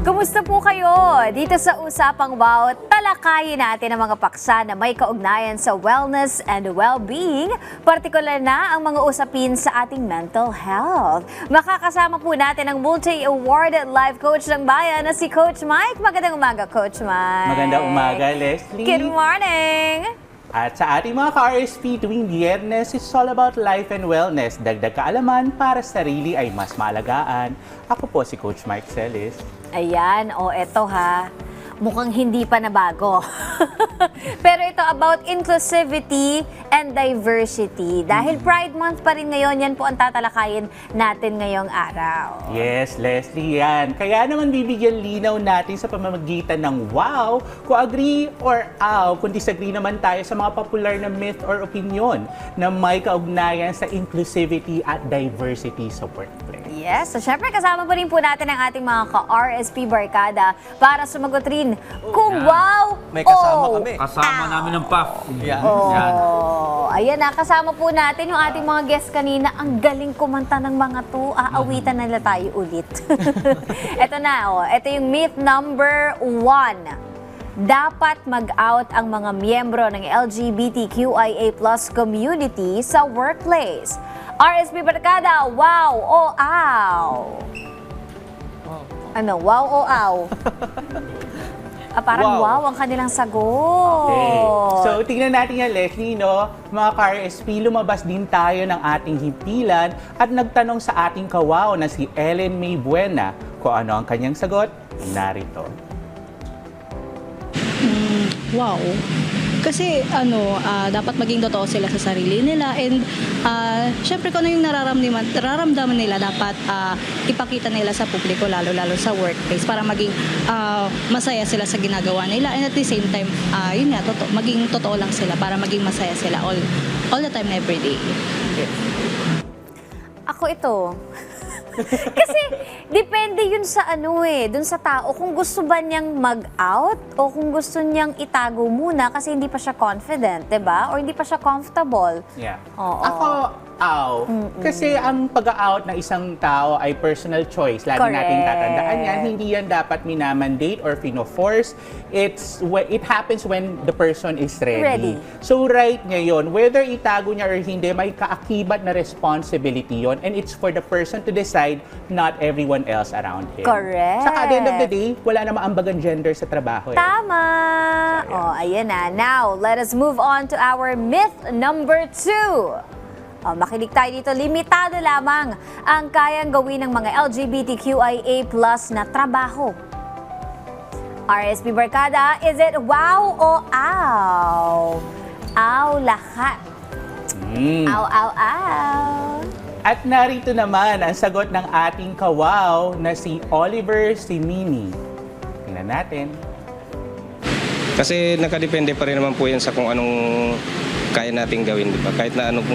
Kumusta po kayo? Dito sa Usapang Wow, talakayin natin ang mga paksa na may kaugnayan sa wellness and well-being, partikular na ang mga usapin sa ating mental health. Makakasama po natin ang multi-awarded life coach ng bayan na si Coach Mike. Magandang umaga, Coach Mike. Magandang umaga, Leslie. Good morning. At sa ating mga ka-RSP tuwing Biyernes, it's all about life and wellness. Dagdag kaalaman para sa sarili ay mas maalagaan. Ako po si Coach Mike Celis. Ayan, eto ha. Mukhang hindi pa nabago. Pero ito about inclusivity and diversity. Dahil Pride Month pa rin ngayon, yan po ang tatalakayin natin ngayong araw. Yes, Leslie, yan. Kaya naman bibigyan linaw natin sa pamamagitan ng wow, kung agree or aw, kung disagree naman tayo sa mga popular na myth or opinion na may kaugnayan sa inclusivity at diversity sa workplace. Yes, so syempre kasama pa rin po natin ang ating mga ka-RSP barkada para sumagot rin kung wow May kasama o kami. Kasama namin ng PAF. Yan. Yan. Ayan na, kasama po natin yung ating mga guests kanina. Ang galing kumanta ng mga to. Aawitan nila tayo ulit. Ito na, ito yung myth number 1. Dapat mag-out ang mga miyembro ng LGBTQIA+ community sa workplace. RSP Barkada, wow o aw? Ano, wow o aw? Parang wow ang kanilang sagot. Okay. So, tingnan natin yan, Leslie, no? Mga ka-RSP, lumabas din tayo ng ating himpilan at nagtanong sa ating kawaw na si Ellen May Buena kung ano ang kanyang sagot. Narito. Wow. Kasi dapat maging totoo sila sa sarili nila and syempre kung ano yung nararamdaman nila dapat ipakita nila sa publiko lalo sa workplace para maging masaya sila sa ginagawa nila and at the same time yun nga maging totoo lang sila para maging masaya sila all the time every day. Ako ito. Kasi depende yun sa dun sa tao kung gusto ba niyang mag-out o kung gusto niyang itago muna kasi hindi pa siya confident, 'di ba? Or hindi pa siya comfortable. Yeah. Oo. Ako, aw. Kasi ang pag-out ng isang tao ay personal choice. Lagi nating tatandaan yan. Hindi yan dapat minamandate or fino-force. It happens when the person is ready. So right ngayon, whether itago niya or hindi, may kaakibat na responsibility yon, and it's for the person to decide, not everyone else around him. Correct. Saka at the end of the day, wala na maambagang gender sa trabaho. Tama! Ayan na. Now, let us move on to our myth number 2. Makinig tayo dito, limitado lamang ang kayang gawin ng mga LGBTQIA+ na trabaho. RSP Barkada, is it wow o aw? Aw lahat. Aw, aw, aw. At narito naman ang sagot ng ating kawaw na si Oliver Simini. Tingnan natin. Kasi nakadepende pa rin naman po yan sa kung anong kaya natin gawin, di ba? Kahit na anong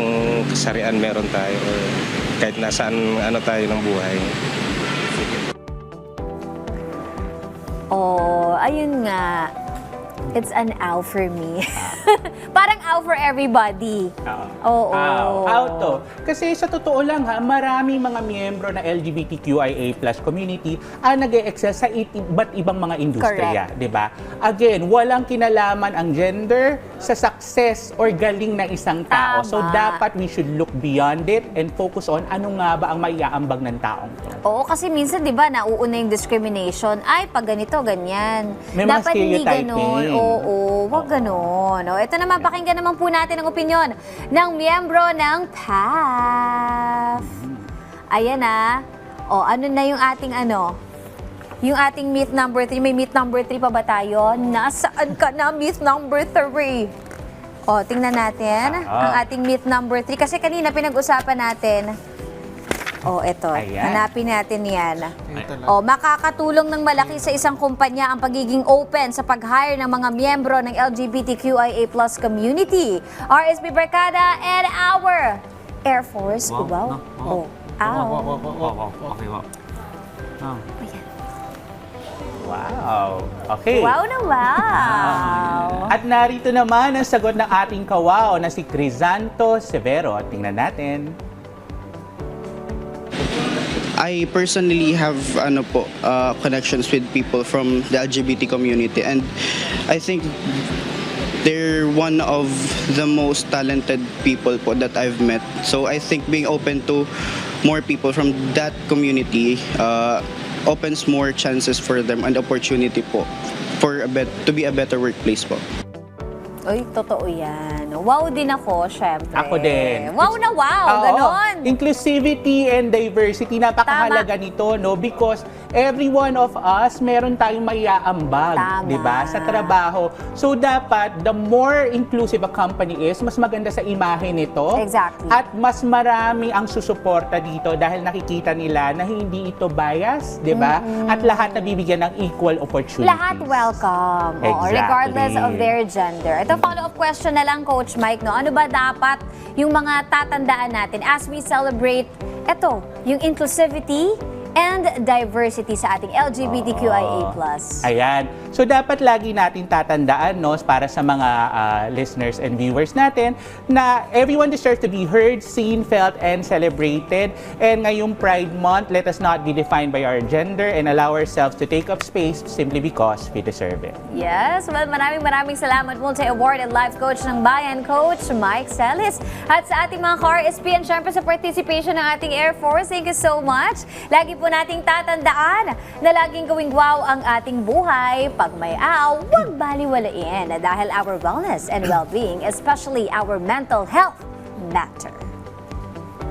kasarian meron tayo or kahit nasaan tayo ng buhay. Ayun nga. It's an ow for me. Parang ow for everybody. Oo. Out to. Kasi sa totoo lang maraming mga miyembro na LGBTQIA+ community ang nag-e-excel sa iba't ibang mga industriya, di ba? Again, walang kinalaman ang gender sa success or galing ng isang tao. Tama. So dapat we should look beyond it and focus on ano nga ba ang maiaambag ng taong to. Oo, kasi minsan 'di ba nauuna yung discrimination. Ay, pag ganito, ganyan. May mga Dapat hindi stereotyping. ganun. Oo, wag ganun. Ito naman, pakinggan naman po natin ang opinyon ng miyembro ng PAF. Ayan na. Ano na yung ating yung ating myth number 3. May myth number 3 pa ba tayo? Nasaan ka na, myth number 3? Tingnan natin ang ating myth number 3. Kasi kanina pinag-usapan natin. Ito. Ayan. Hanapin natin yan. Makakatulong ng malaki sa isang kumpanya ang pagiging open sa pag-hire ng mga miyembro ng LGBTQIA+ community. RSP Barkada and our Air Force. Wow. Okay, wow. Wow. Okay. Wow na wow. At narito naman ang sagot ng ating kawaw na si Crisanto Severo. Tingnan natin. I personally have connections with people from the LGBT community, and I think they're one of the most talented people po that I've met. So I think being open to more people from that community opens more chances for them and opportunity po for to be a better workplace po. Uy, totoo yan. Wow din ako, syempre. Ako din. Wow na wow, Oo. ganon. Inclusivity and diversity, napakahalaga nito, no? Because every one of us, meron tayong maiaambag, Tama. di ba? Sa trabaho. So, dapat, the more inclusive a company is, mas maganda sa imahe nito. Exactly. At mas marami ang susuporta dito dahil nakikita nila na hindi ito bias, di ba? At lahat nabibigyan ng equal opportunities. Lahat welcome. Oo, Exactly. regardless of their gender. Ito, follow-up question na lang, Coach Mike, no? Ano ba dapat yung mga tatandaan natin as we celebrate, ito, yung inclusivity and diversity sa ating LGBTQIA+. Ayan. So, dapat lagi natin tatandaan, no, para sa mga listeners and viewers natin, na everyone deserves to be heard, seen, felt, and celebrated. And ngayong Pride Month, let us not be defined by our gender and allow ourselves to take up space simply because we deserve it. Yes, well, maraming salamat, multi-award and life coach ng bayan, Coach Mike Celis. At sa ating mga ka-RSP and syempre sa participation ng ating Air Force, thank you so much. Lagi po nating tatandaan na laging gawing wow ang ating buhay. Pag may aw, huwag baliwalain dahil our wellness and well-being, especially our mental health, matter.